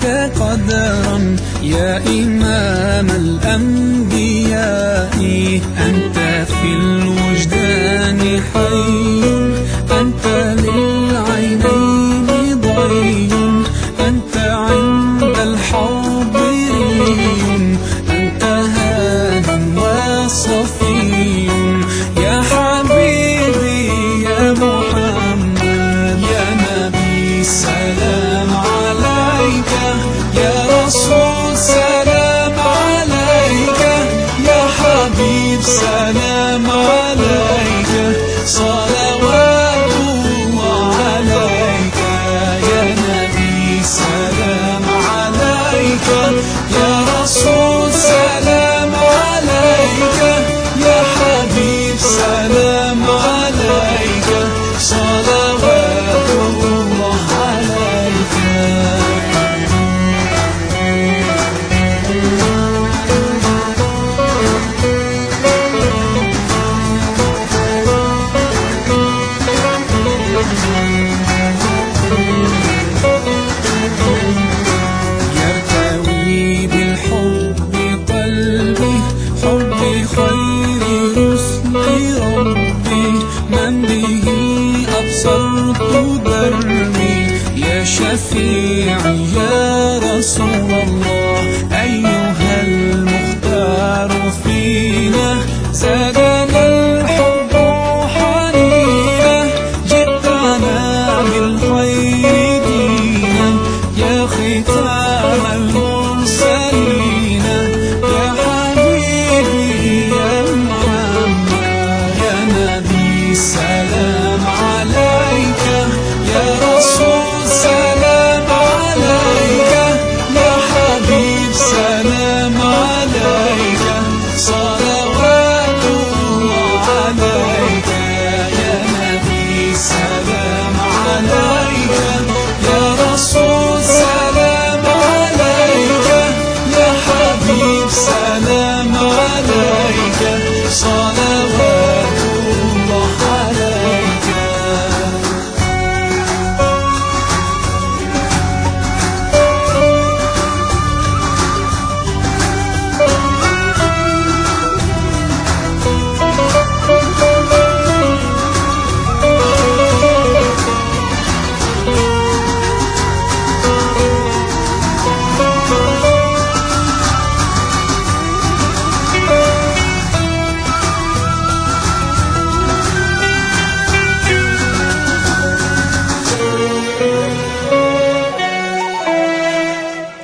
لك قدرا يا إمام الأنبياء. أنت في الوجدان حي، أنت للعينين ضي، أنت عند الحاضرين، أنت هاد وصفي يا حبيبي يا محمد يا نبي. سلام عليك يا رسول، سلام عليك يا حبيب، سلام عليك صلوات الله عليك يا نبي. سلام عليك يا رسول، سلام عليك يا حبيب، سلام عليك صلوات الله عليك. يرتوي بالحب قلبي، حبي خير رسل ربي، من به أبصرت دربي يا شفيعي يا رسول الله. أيها المختار فينا زادنا الحب حنينا، جئتنا بالخير دينا يا ختام المرسلين يا حبيبي يا محمد يا نبي. سلام عليك يا رسول، سلام عليك يا حبيب، سلام عليك صلوات الله عليك يا نبي. سلام عليك يا رسول، سلام عليك يا حبيب، سلام عليك صلوات الله عليك.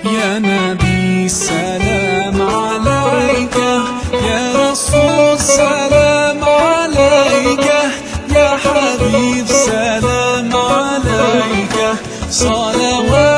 يا نبي سلام عليك يا رسول، سلام عليك يا حبيب، سلام عليك صلوات